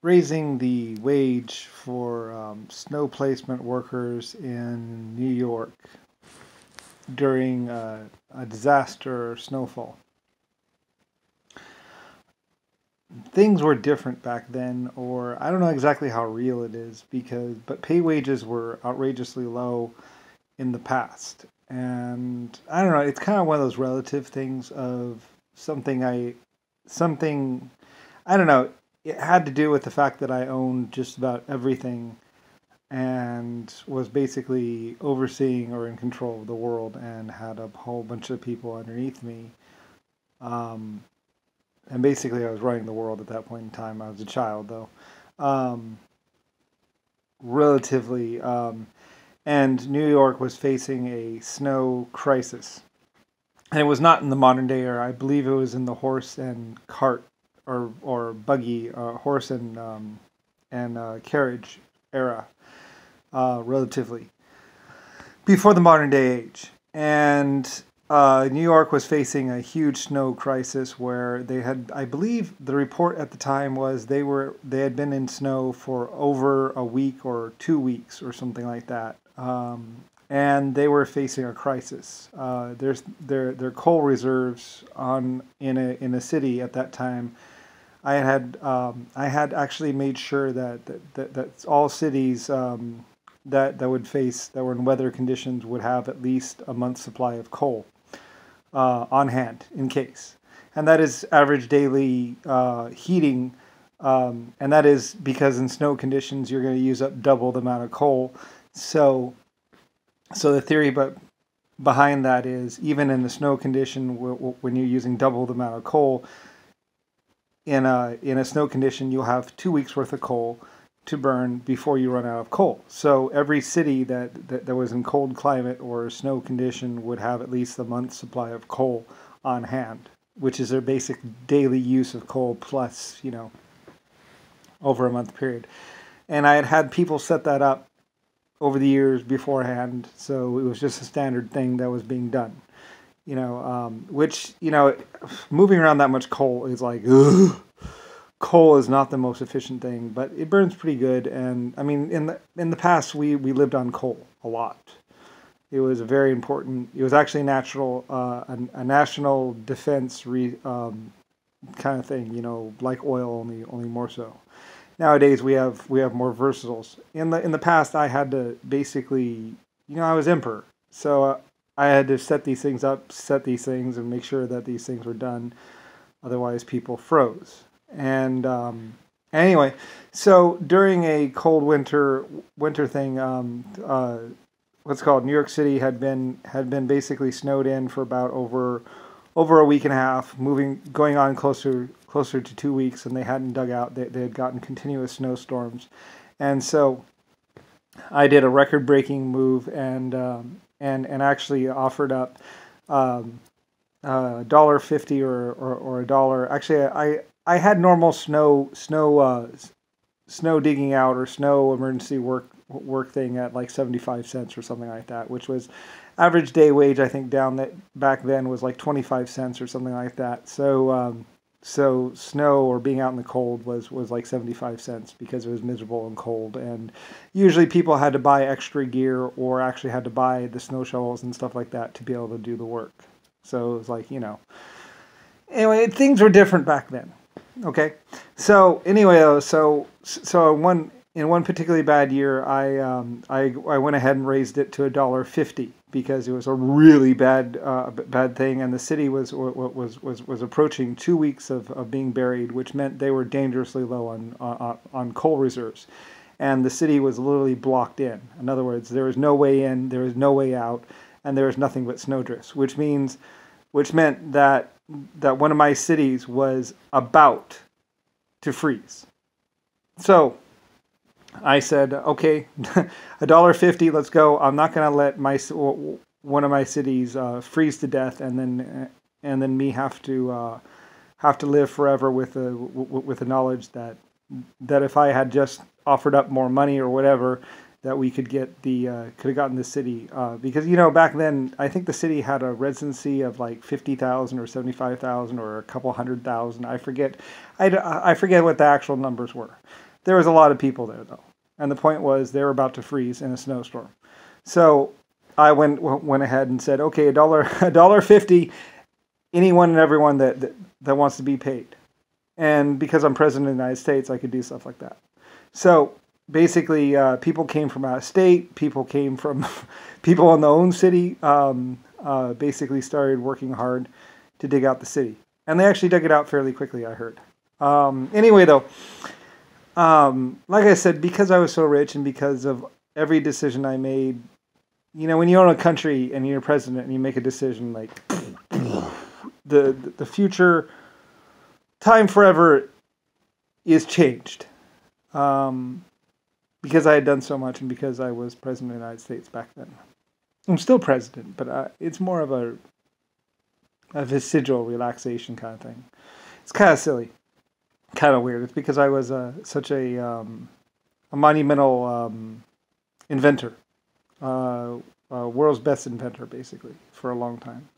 raising the wage for snow placement workers in New York during a disaster or snowfall. Things were different back then, or I don't know exactly how real it is but pay wages were outrageously low in the past. And I don't know, it's kind of one of those relative things of something I, something, I don't know, it had to do with the fact that I owned just about everything and was basically overseeing or in control of the world and had a whole bunch of people underneath me. Um, and basically, I was running the world at that point in time. I was a child, though, um, relatively. And New York was facing a snow crisis. And it was not in the modern day era. I believe it was in the horse and cart or buggy, horse and carriage era, relatively before the modern day age. And New York was facing a huge snow crisis where they had, I believe, the report at the time was they had been in snow for over a week or 2 weeks or something like that, and they were facing a crisis. Their coal reserves in a city at that time. I had actually made sure that all cities that were in weather conditions would have at least a month's supply of coal on hand in case. And that is average daily heating. And that is because in snow conditions you're going to use up double the amount of coal. So the theory behind that is even in the snow condition when you're using double the amount of coal, in a snow condition you'll have 2 weeks worth of coal to burn before you run out of coal. So every city that was in cold climate or snow condition would have at least a month's supply of coal on hand, which is their basic daily use of coal plus, over a month period. And I had had people set that up over the years beforehand, so it was just a standard thing that was being done. Which, moving around that much coal is like, ugh. Coal is not the most efficient thing, but it burns pretty good. And I mean, in the past, we lived on coal a lot. It was a very important. It was actually a national defense kind of thing. Like oil, only more so. Nowadays, we have more versatiles. In the past, I had to basically, I was emperor, so I had to set these things up, set these things, and make sure that these things were done. Otherwise, people froze. And anyway, so during a cold winter thing, what's called New York City had been basically snowed in for about over a week and a half, going on closer to 2 weeks, and they hadn't dug out. They had gotten continuous snowstorms, and so I did a record-breaking move and actually offered up $1.50 or a dollar. Actually, I had normal snow digging out or snow emergency work thing at like 75 cents or something like that, which was average day wage. I think back then was like 25 cents or something like that. So snow or being out in the cold was like 75 cents because it was miserable and cold, and usually people had to buy extra gear or actually had to buy the snow shovels and stuff like that to be able to do the work. So it was like, anyway, things were different back then. Okay, so anyway, in one particularly bad year, I went ahead and raised it to $1.50 because it was a really bad thing, and the city was approaching 2 weeks of being buried, which meant they were dangerously low on coal reserves, and the city was literally blocked in. In other words, there was no way in, there was no way out, and there was nothing but snowdrifts, which meant that one of my cities was about to freeze. So I said, okay, $1.50, let's go. I'm not going to let one of my cities freeze to death, and then me have to live forever with the knowledge that if I had just offered up more money or whatever, that we could have gotten the city, because back then I think the city had a residency of like 50,000 or 75,000 or a couple 100,000. I forget what the actual numbers were, There was a lot of people there, though. And the point was they were about to freeze in a snowstorm. So I went ahead and said, okay, $1.50, anyone and everyone that wants to be paid. And because I'm president of the United States, I could do stuff like that. So basically, people came from out of state. People came from people in the own city. Basically started working hard to dig out the city. And they actually dug it out fairly quickly, I heard. Anyway, though, like I said, because I was so rich and because of every decision I made, you know, when you own a country and you're president and you make a decision, like the future, time forever is changed. Because I had done so much and because I was president of the United States back then. I'm still president, but it's more of a vestigial relaxation kind of thing. It's kind of silly, kind of weird. It's because I was such a monumental inventor, world's best inventor, basically, for a long time.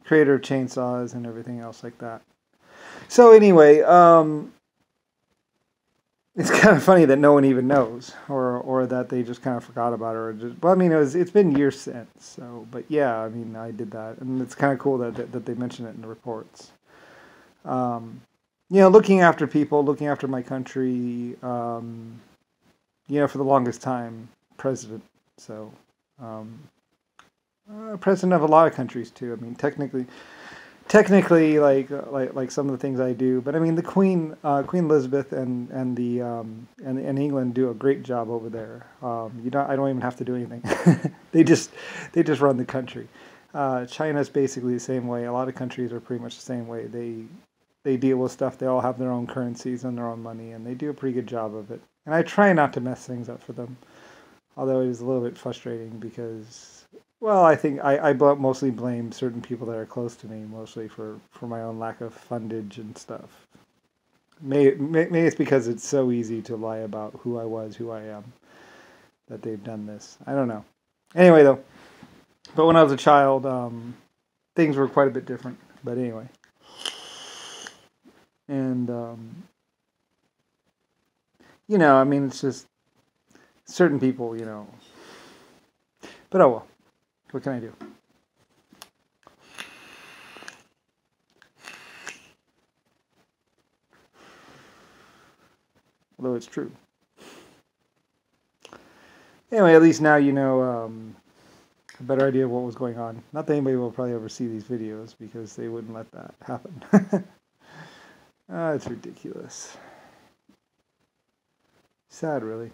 Creator of chainsaws and everything else like that. So anyway, it's kind of funny that no one even knows, or that they just kind of forgot about it, or just, well, I mean, it's been years since. So, but yeah, I mean, I did that, and it's kind of cool that they mention it in the reports. You know, looking after people, looking after my country. You know, for the longest time, president. So, president of a lot of countries too. I mean, technically, like some of the things I do, but I mean the Queen Elizabeth and England do a great job over there. I don't even have to do anything. they just run the country. China's basically the same way. A lot of countries are pretty much the same way. They deal with stuff. They all have their own currencies and their own money, and they do a pretty good job of it. And I try not to mess things up for them, although it is a little bit frustrating because, well, I think I mostly blame certain people that are close to me, mostly for my own lack of fundage and stuff. Maybe it's because it's so easy to lie about who I was, who I am, that they've done this. I don't know. Anyway, though, but when I was a child, things were quite a bit different. But anyway. And, you know, I mean, it's just certain people, you know. But oh well. What can I do? Although it's true. Anyway, at least now you know a better idea of what was going on. Not that anybody will probably ever see these videos because they wouldn't let that happen. It's ridiculous. Sad, really.